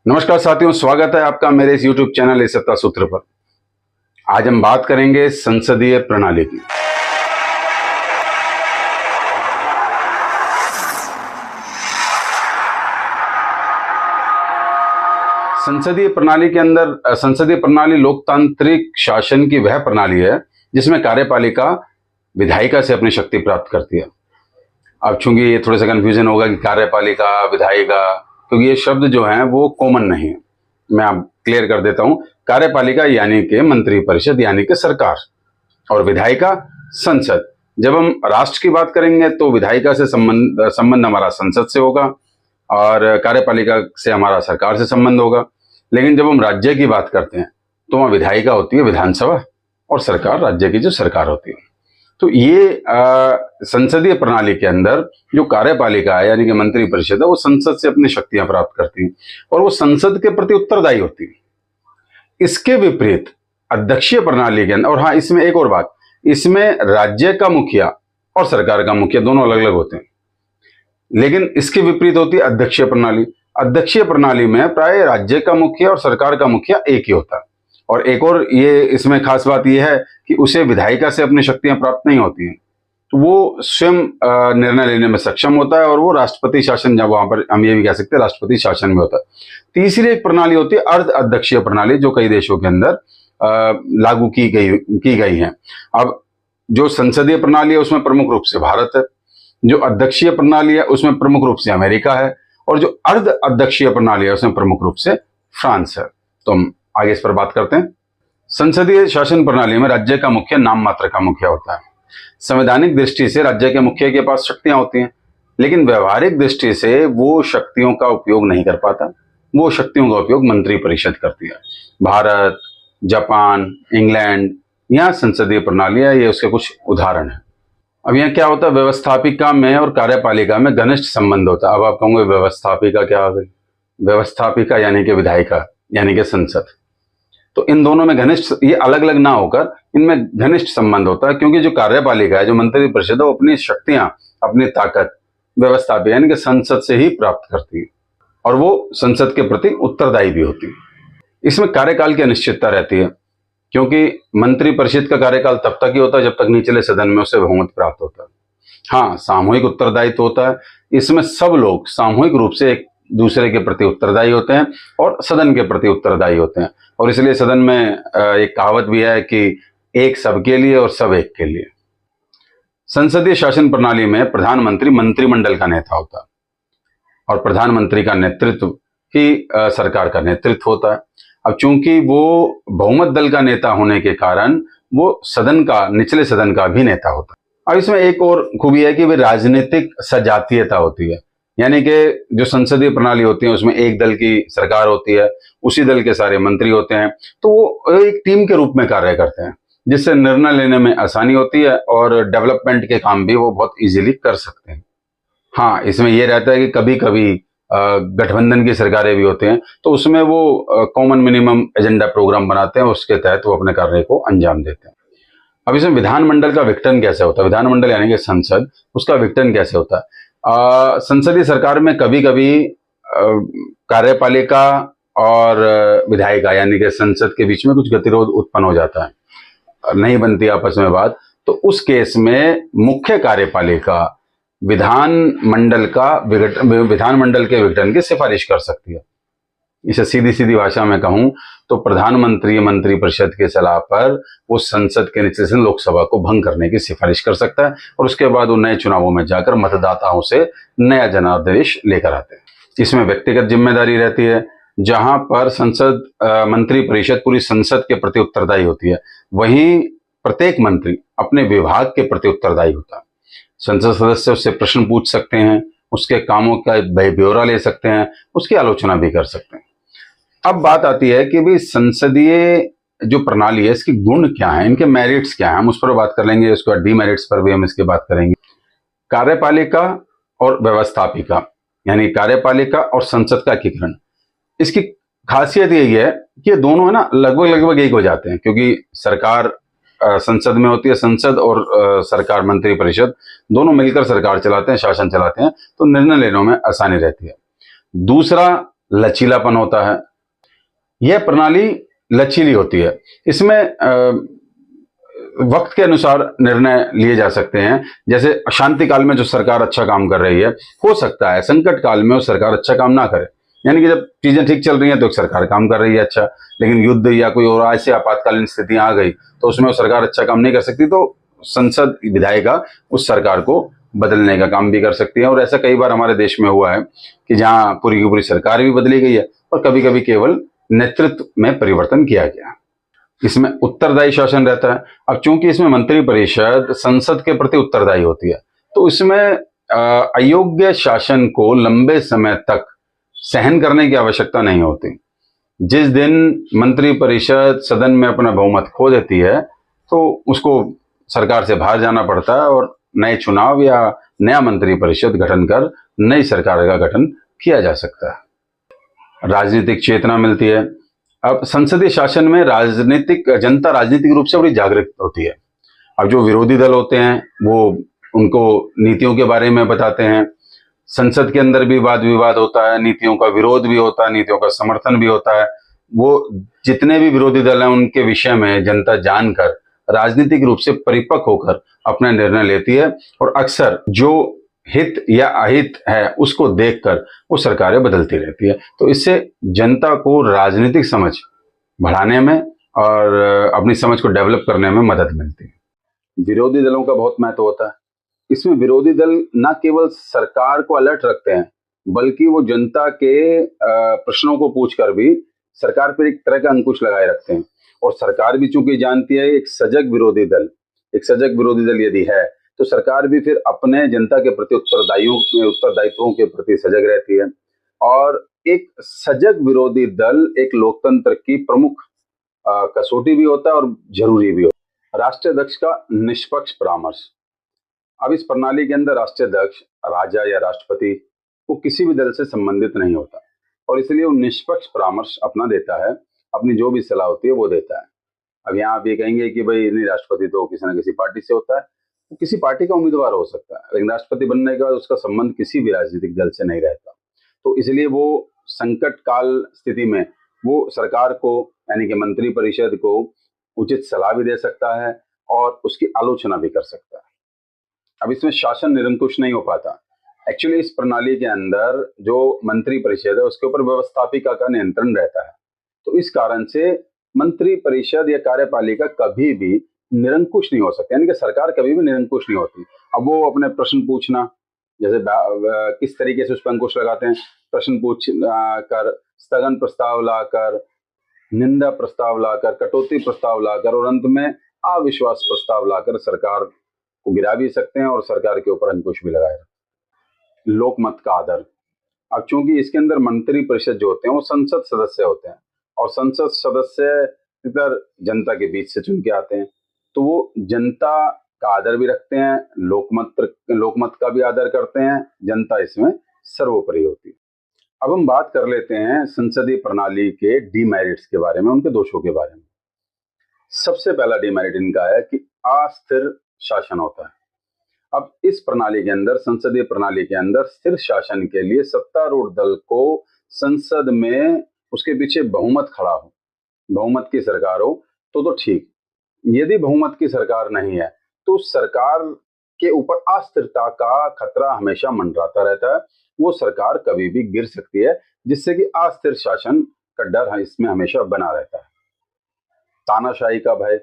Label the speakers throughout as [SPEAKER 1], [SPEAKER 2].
[SPEAKER 1] नमस्कार साथियों, स्वागत है आपका मेरे इस YouTube चैनल इस सत्ता सूत्र पर। आज हम बात करेंगे संसदीय प्रणाली की। संसदीय प्रणाली के अंदर संसदीय प्रणाली लोकतांत्रिक शासन की वह प्रणाली है जिसमें कार्यपालिका विधायिका से अपनी शक्ति प्राप्त करती है। अब चूंकि ये थोड़ा सा कंफ्यूजन होगा कि कार्यपालिका विधायिका, क्योंकि ये शब्द जो हैं वो कॉमन नहीं है। मैं आप क्लियर कर देता हूं। कार्यपालिका यानी कि मंत्रिपरिषद यानी कि सरकार, और विधायिका संसद। जब हम राष्ट्र की बात करेंगे तो विधायिका से संबंध हमारा संसद से होगा और कार्यपालिका से हमारा सरकार से संबंध होगा। लेकिन जब हम राज्य की बात करते हैं तो वहां विधायिका होती है विधानसभा और सरकार राज्य की जो सरकार होती है। तो ये संसदीय प्रणाली के अंदर जो कार्यपालिका है यानी कि मंत्रिपरिषद है वो संसद से अपनी शक्तियां प्राप्त करती है और वो संसद के प्रति उत्तरदायी होती है। इसके विपरीत अध्यक्षीय प्रणाली के अंदर, और हाँ इसमें एक और बात, इसमें राज्य का मुखिया और सरकार का मुखिया दोनों अलग अलग होते हैं। लेकिन इसके विपरीत होती है अध्यक्षीय प्रणाली। अध्यक्षीय प्रणाली में प्राय राज्य का मुखिया और सरकार का मुखिया एक ही होता है। और एक और ये इसमें खास बात यह है कि उसे विधायिका से अपनी शक्तियां प्राप्त नहीं होती हैं, तो वो स्वयं निर्णय लेने में सक्षम होता है और वो राष्ट्रपति शासन, जब वहां पर हम ये भी कह सकते हैं राष्ट्रपति शासन में होता है। तीसरी एक प्रणाली होती है अर्ध अध्यक्षीय प्रणाली, जो कई देशों के अंदर लागू की गई है। अब जो संसदीय प्रणाली है उसमें प्रमुख रूप से भारत है, जो अध्यक्षीय प्रणाली है उसमें प्रमुख रूप से अमेरिका है, और जो अर्ध अध्यक्षीय प्रणाली है उसमें प्रमुख रूप से फ्रांस है। तो हम आगे इस पर बात करते हैं। संसदीय शासन प्रणाली में राज्य का मुखिया नाम मात्र का मुखिया होता है। संवैधानिक दृष्टि से राज्य के मुखिया के पास शक्तियां होती हैं, लेकिन व्यवहारिक दृष्टि से वो शक्तियों का उपयोग नहीं कर पाता। वो शक्तियों का उपयोग मंत्रिपरिषद करती है। भारत, जापान, इंग्लैंड, यहाँ संसदीय प्रणाली है, ये उसके कुछ उदाहरण है। अब यहाँ क्या होता है, व्यवस्थापिका में और कार्यपालिका में घनिष्ठ संबंध होता है। अब आप कहोगे व्यवस्थापिका क्या आ गई? व्यवस्थापिका यानी कि विधायिका यानी कि संसद। तो इन दोनों में घनिष्ठ, ये अलग अलग ना होकर इनमें घनिष्ठ संबंध होता है, क्योंकि जो कार्यपालिका है, जो मंत्रिपरिषद है, वो अपनी शक्तियां, अपनी ताकत व्यवस्थापिका यानी कि संसद से ही प्राप्त करती है और वो संसद के प्रति उत्तरदायी भी होती है। इसमें कार्यकाल की अनिश्चितता रहती है, क्योंकि मंत्रिपरिषद का कार्यकाल तब तक ही होता है जब तक निचले सदन में उसे बहुमत प्राप्त होता है। हाँ, सामूहिक उत्तरदायित्व होता है। इसमें सब लोग सामूहिक रूप से एक दूसरे के प्रति उत्तरदायी होते हैं और सदन के प्रति उत्तरदायी होते हैं, और इसलिए सदन में एक कहावत भी है कि एक सबके लिए और सब एक के लिए। संसदीय शासन प्रणाली में प्रधानमंत्री मंत्रिमंडल का नेता होता है और प्रधानमंत्री का नेतृत्व ही सरकार का नेतृत्व होता है। अब चूंकि वो बहुमत दल का नेता होने के कारण वो सदन का, निचले सदन का भी नेता होता है। अब इसमें एक और खूबी है कि वे राजनीतिक सजातीयता होती है, यानी कि जो संसदीय प्रणाली होती है उसमें एक दल की सरकार होती है, उसी दल के सारे मंत्री होते हैं, तो वो एक टीम के रूप में कार्य करते हैं, जिससे निर्णय लेने में आसानी होती है और डेवलपमेंट के काम भी वो बहुत इजीली कर सकते हैं। हाँ, इसमें ये रहता है कि कभी कभी गठबंधन की सरकारें भी होते हैं, तो उसमें वो कॉमन मिनिमम एजेंडा प्रोग्राम बनाते हैं, उसके तहत वो अपने कार्य को अंजाम देते हैं। अब इसमें विधानमंडल का विघटन कैसे होता है? विधानमंडल यानी कि संसद, उसका विघटन कैसे होता है? संसदीय सरकार में कभी कभी कार्यपालिका और विधायिका यानी कि संसद के बीच में कुछ गतिरोध उत्पन्न हो जाता है, नहीं बनती आपस में बात, तो उस केस में मुख्य कार्यपालिका विधानमंडल के विघटन की सिफारिश कर सकती है। इसे सीधी सीधी भाषा में कहूं तो प्रधानमंत्री मंत्रिपरिषद की सलाह पर वो संसद के निचले सदन लोकसभा को भंग करने की सिफारिश कर सकता है, और उसके बाद वो नए चुनावों में जाकर मतदाताओं से नया जनादेश लेकर आते हैं। इसमें व्यक्तिगत जिम्मेदारी रहती है, जहां पर संसद मंत्रिपरिषद पूरी संसद के प्रति उत्तरदायी होती है, वहीं प्रत्येक मंत्री अपने विभाग के प्रति उत्तरदायी होता है। संसद सदस्य उससे प्रश्न पूछ सकते हैं, उसके कामों का ब्यौरा ले सकते हैं, उसकी आलोचना भी कर सकते हैं। अब बात आती है कि भाई संसदीय जो प्रणाली है इसके गुण क्या हैं, इनके मेरिट्स क्या हैं, हम उस पर बात कर लेंगे। उसके बाद डीमेरिट्स पर भी हम इसकी बात करेंगे। कार्यपालिका और व्यवस्थापिका यानी कार्यपालिका और संसद का एकीकरण, इसकी खासियत यही है कि ये दोनों है ना लगभग एक हो जाते हैं, क्योंकि सरकार संसद में होती है, संसद और सरकार मंत्रिपरिषद दोनों मिलकर सरकार चलाते हैं, शासन चलाते हैं, तो निर्णय लेने में आसानी रहती है। दूसरा, लचीलापन होता है। यह प्रणाली लचीली होती है। इसमें वक्त के अनुसार निर्णय लिए जा सकते हैं। जैसे शांति काल में जो सरकार अच्छा काम कर रही है, हो सकता है संकट काल में वो सरकार अच्छा काम ना करे। यानी कि जब चीजें ठीक चल रही हैं तो सरकार काम कर रही है अच्छा, लेकिन युद्ध या कोई और ऐसी आपातकालीन स्थिति आ गई तो उसमें वो सरकार अच्छा काम नहीं कर सकती, तो संसद विधायिका उस सरकार को बदलने का काम भी कर सकती है। और ऐसा कई बार हमारे देश में हुआ है कि जहां पूरी की पूरी सरकार भी बदली गई है और कभी कभी केवल नेतृत्व में परिवर्तन किया गया। इसमें उत्तरदायी शासन रहता है। अब चूंकि इसमें मंत्री परिषद संसद के प्रति उत्तरदायी होती है, तो इसमें अयोग्य शासन को लंबे समय तक सहन करने की आवश्यकता नहीं होती। जिस दिन मंत्री परिषद सदन में अपना बहुमत खो देती है तो उसको सरकार से बाहर जाना पड़ता है और नए चुनाव या नया मंत्री परिषद गठन कर नई सरकार का गठन किया जा सकता है। राजनीतिक चेतना मिलती है। अब संसदीय शासन में जनता राजनीतिक रूप से बड़ी जागृत होती है। अब जो विरोधी दल होते हैं वो उनको नीतियों के बारे में बताते हैं। संसद के अंदर भी वाद विवाद होता है, नीतियों का विरोध भी होता है, नीतियों का समर्थन भी होता है। वो जितने भी विरोधी दल हैं उनके विषय में जनता जानकर राजनीतिक रूप से परिपक्व होकर अपना निर्णय लेती है और अक्सर जो हित या अहित है उसको देखकर वो सरकारें बदलती रहती है। तो इससे जनता को राजनीतिक समझ बढ़ाने में और अपनी समझ को डेवलप करने में मदद मिलती है। विरोधी दलों का बहुत महत्व होता है। इसमें विरोधी दल न केवल सरकार को अलर्ट रखते हैं बल्कि वो जनता के प्रश्नों को पूछकर भी सरकार पर एक तरह का अंकुश लगाए रखते हैं। और सरकार भी चूंकि जानती है एक सजग विरोधी दल यदि है तो सरकार भी फिर अपने जनता के प्रति उत्तरदायित्वों के प्रति सजग रहती है। और एक सजग विरोधी दल एक लोकतंत्र की प्रमुख कसौटी भी होता है और जरूरी भी होता है। राष्ट्रीय अध्यक्ष का निष्पक्ष परामर्श। अब इस प्रणाली के अंदर राष्ट्रीय अध्यक्ष राजा या राष्ट्रपति वो किसी भी दल से संबंधित नहीं होता और इसलिए वो निष्पक्ष परामर्श अपना देता है, अपनी जो भी सलाह होती है वो देता है। अब यहाँ आप ये कहेंगे कि भाई नहीं, राष्ट्रपति तो किसी न किसी पार्टी से होता है, वो किसी पार्टी का उम्मीदवार हो सकता है, लेकिन राष्ट्रपति बनने के बाद उसका संबंध किसी भी राजनीतिक दल से नहीं रहता। तो इसलिए वो संकट काल स्थिति में वो सरकार को यानी कि मंत्री परिषद को उचित सलाह भी दे सकता है और उसकी आलोचना भी कर सकता है। अब इसमें शासन निरंकुश नहीं हो पाता। एक्चुअली इस प्रणाली के अंदर जो मंत्री परिषद है उसके ऊपर व्यवस्थापिका का नियंत्रण रहता है। तो इस कारण से मंत्री परिषद या कार्यपालिका कभी भी निरंकुश नहीं हो सकती, यानी कि सरकार कभी भी निरंकुश नहीं होती। अब वो अपने प्रश्न पूछना, जैसे किस तरीके से उस पर अंकुश लगाते हैं, प्रश्न पूछ कर, स्थगन प्रस्ताव लाकर, निंदा प्रस्ताव लाकर, कटौती प्रस्ताव लाकर और अंत में अविश्वास प्रस्ताव लाकर सरकार को गिरा भी सकते हैं और सरकार के ऊपर अंकुश भी लगाए। लोकमत का आदर। अब चूंकि इसके अंदर मंत्री परिषद जो होते हैं वो संसद सदस्य होते हैं और संसद सदस्य इधर जनता के बीच से चुन के आते हैं, तो वो जनता का आदर भी रखते हैं, लोकमत का भी आदर करते हैं। जनता इसमें सर्वोपरि होती है। अब हम बात कर लेते हैं संसदीय प्रणाली के डीमेरिट्स के बारे में, उनके दोषों के बारे में। सबसे पहला डीमेरिट इनका है कि अस्थिर शासन होता है। अब इस प्रणाली के अंदर, संसदीय प्रणाली के अंदर स्थिर शासन के लिए सत्तारूढ़ दल को संसद में उसके पीछे बहुमत खड़ा हो, बहुमत की सरकार हो तो ठीक। यदि बहुमत की सरकार नहीं है तो सरकार के ऊपर अस्थिरता का खतरा हमेशा मंडराता रहता है। वो सरकार कभी भी गिर सकती है, जिससे कि अस्थिर शासन का डर इसमें हमेशा बना रहता है। तानाशाही का भय।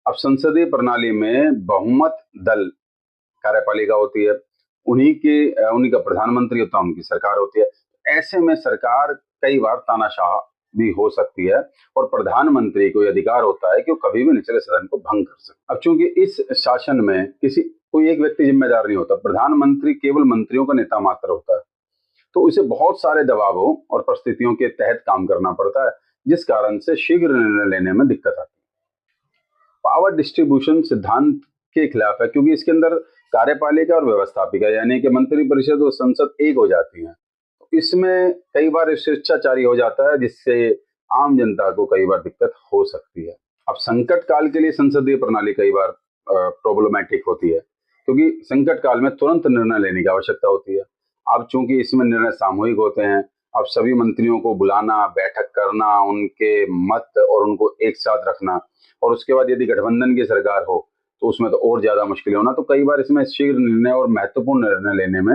[SPEAKER 1] अब संसदीय प्रणाली में बहुमत दल कार्यपालिका होती है, उन्हीं का प्रधानमंत्री होता है, उनकी सरकार होती है। ऐसे में सरकार कई बार तानाशाह भी हो सकती है और प्रधानमंत्री को अधिकार होता है कि वो कभी भी निचले सदन को भंग कर सकते। अब चूंकि इस शासन में कोई एक व्यक्ति जिम्मेदार नहीं होता, प्रधानमंत्री केवल मंत्रियों का नेता मात्र होता है, तो उसे बहुत सारे दबावों और परिस्थितियों के तहत काम करना पड़ता है, जिस कारण से शीघ्र निर्णय लेने में दिक्कत आती है। पावर डिस्ट्रीब्यूशन सिद्धांत के खिलाफ है, क्योंकि इसके अंदर कार्यपालिका और व्यवस्थापिका यानी कि मंत्री परिषद और संसद एक हो जाती है। इसमें कई बार स्वेच्छाचारी हो जाता है, जिससे आम जनता को कई बार दिक्कत हो सकती है। अब संकट काल के लिए संसदीय प्रणाली कई बार प्रॉब्लमैटिक होती है, क्योंकि संकट काल में तुरंत निर्णय लेने की आवश्यकता होती है। अब चूंकि इसमें निर्णय सामूहिक होते हैं, अब सभी मंत्रियों को बुलाना, बैठक करना, उनके मत और उनको एक साथ रखना, और उसके बाद यदि गठबंधन की सरकार हो तो उसमें तो और ज्यादा मुश्किल होना। तो कई बार इसमें शीघ्र निर्णय और महत्वपूर्ण निर्णय लेने में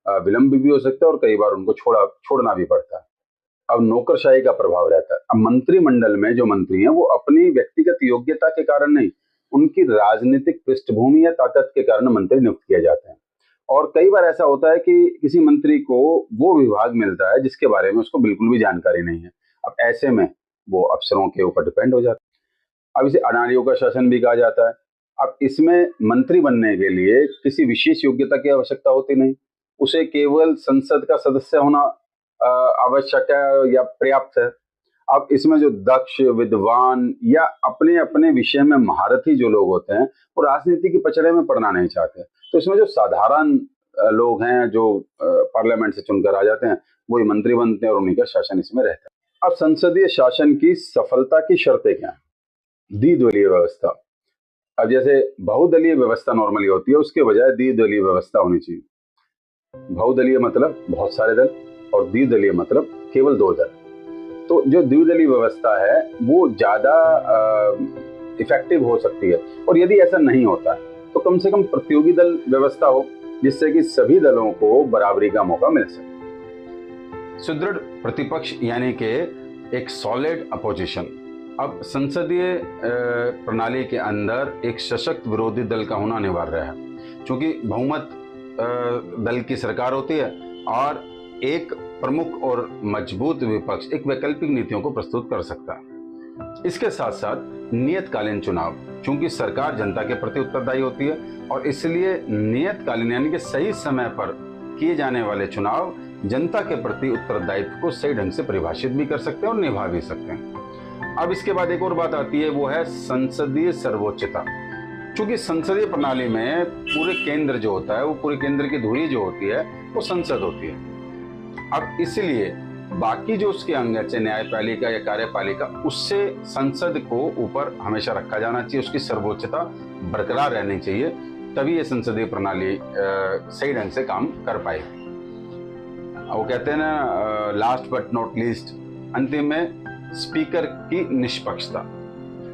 [SPEAKER 1] विलंब भी हो सकता है और कई बार उनको छोड़ना भी पड़ता है। अब नौकरशाही का प्रभाव रहता है। अब मंत्रिमंडल में जो मंत्री हैं वो अपनी व्यक्तिगत योग्यता के कारण नहीं, उनकी राजनीतिक पृष्ठभूमि या ताकत के कारण मंत्री नियुक्त किए जाते हैं। और कई बार ऐसा होता है कि किसी मंत्री को वो विभाग मिलता है जिसके बारे में उसको बिल्कुल भी जानकारी नहीं है। अब ऐसे में वो अफसरों के ऊपर डिपेंड हो जाता है। अब इसे अनाड़ियों का शासन भी कहा जाता है। अब इसमें मंत्री बनने के लिए किसी विशेष योग्यता की आवश्यकता होती नहीं, उसे केवल संसद का सदस्य होना आवश्यक है या पर्याप्त है। अब इसमें जो दक्ष, विद्वान या अपने अपने विषय में महारथी जो लोग होते हैं वो राजनीति के पचड़े में पड़ना नहीं चाहते। तो इसमें जो साधारण लोग हैं जो पार्लियामेंट से चुनकर आ जाते हैं वही मंत्री बनते हैं और उन्हीं का शासन इसमें रहता है। अब संसदीय शासन की सफलता की शर्तें क्या है? द्विदलीय व्यवस्था। अब जैसे बहुदलीय व्यवस्था नॉर्मली होती है, उसके बजाय द्विदलीय व्यवस्था होनी चाहिए। बहुदलीय मतलब बहुत सारे दल और द्विदलीय मतलब केवल 2 दल। तो जो द्विदलीय व्यवस्था है वो ज्यादा इफेक्टिव हो सकती है। और यदि ऐसा नहीं होता है तो कम से कम प्रतियोगी दल व्यवस्था हो जिससे कि सभी दलों को बराबरी का मौका मिल सके। सुदृढ़ प्रतिपक्ष यानी कि एक सॉलिड अपोजिशन। अब संसदीय प्रणाली के अंदर एक सशक्त विरोधी दल का होना अनिवार्य है, क्योंकि बहुमत दल की सरकार होती है और एक प्रमुख और मजबूत विपक्ष एक वैकल्पिक नीतियों को प्रस्तुत कर सकता है। इसके साथ साथ नियतकालीन चुनाव, क्योंकि सरकार जनता के प्रति उत्तरदायी होती है और इसलिए नियतकालीन यानी कि सही समय पर किए जाने वाले चुनाव जनता के प्रति उत्तरदायित्व को सही ढंग से परिभाषित भी कर सकते हैं और निभा भी सकते हैं। अब इसके बाद एक और बात आती है, वो है संसदीय सर्वोच्चता। क्योंकि संसदीय प्रणाली में पूरे केंद्र जो होता है, वो पूरे केंद्र की धुरी जो होती है वो संसद होती है। अब इसलिए बाकी जो उसके अंग है, न्यायपालिका या कार्यपालिका, उससे संसद को ऊपर हमेशा रखा जाना चाहिए, उसकी सर्वोच्चता बरकरार रहनी चाहिए, तभी ये संसदीय प्रणाली सही ढंग से काम कर पाएगी। वो कहते हैं ना, लास्ट बट नॉट लीस्ट, अंतिम में स्पीकर की निष्पक्षता।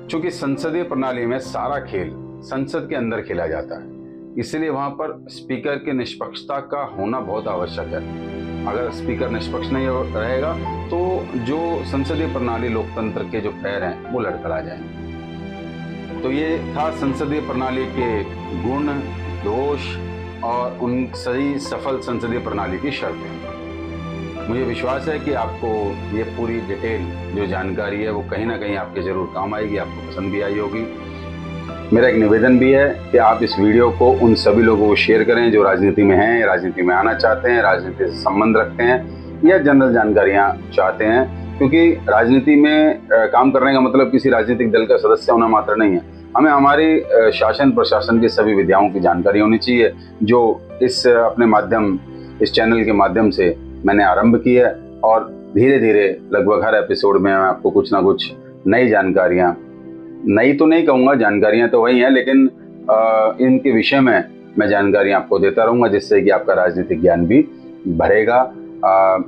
[SPEAKER 1] क्योंकि संसदीय प्रणाली में सारा खेल संसद के अंदर खेला जाता है, इसलिए वहां पर स्पीकर की निष्पक्षता का होना बहुत आवश्यक है। अगर स्पीकर निष्पक्ष नहीं रहेगा तो जो संसदीय प्रणाली लोकतंत्र के जो पैर हैं वो लड़खड़ा जाएंगे। तो ये था संसदीय प्रणाली के गुण, दोष और उन सही सफल संसदीय प्रणाली की शर्तें। मुझे विश्वास है कि आपको ये पूरी डिटेल जो जानकारी है वो कहीं ना कहीं आपके जरूर काम आएगी, आपको पसंद भी आई होगी। मेरा एक निवेदन भी है कि आप इस वीडियो को उन सभी लोगों को शेयर करें जो राजनीति में हैं, राजनीति में आना चाहते हैं, राजनीति से संबंध रखते हैं या जनरल जानकारियां चाहते हैं। क्योंकि राजनीति में काम करने का मतलब किसी राजनीतिक दल का सदस्य होना मात्र नहीं है। हमें हमारी शासन प्रशासन की सभी विधाओं की जानकारी होनी चाहिए, जो इस अपने माध्यम, इस चैनल के माध्यम से मैंने आरंभ की है। और धीरे धीरे लगभग हर एपिसोड में मैं आपको कुछ ना कुछ नई जानकारियाँ, नई तो नहीं कहूँगा, जानकारियाँ तो वही हैं, लेकिन इनके विषय में मैं जानकारियाँ आपको देता रहूँगा, जिससे कि आपका राजनीतिक ज्ञान भी बढ़ेगा।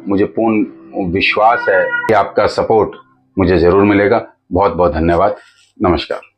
[SPEAKER 1] मुझे पूर्ण विश्वास है कि आपका सपोर्ट मुझे ज़रूर मिलेगा। बहुत बहुत धन्यवाद। नमस्कार।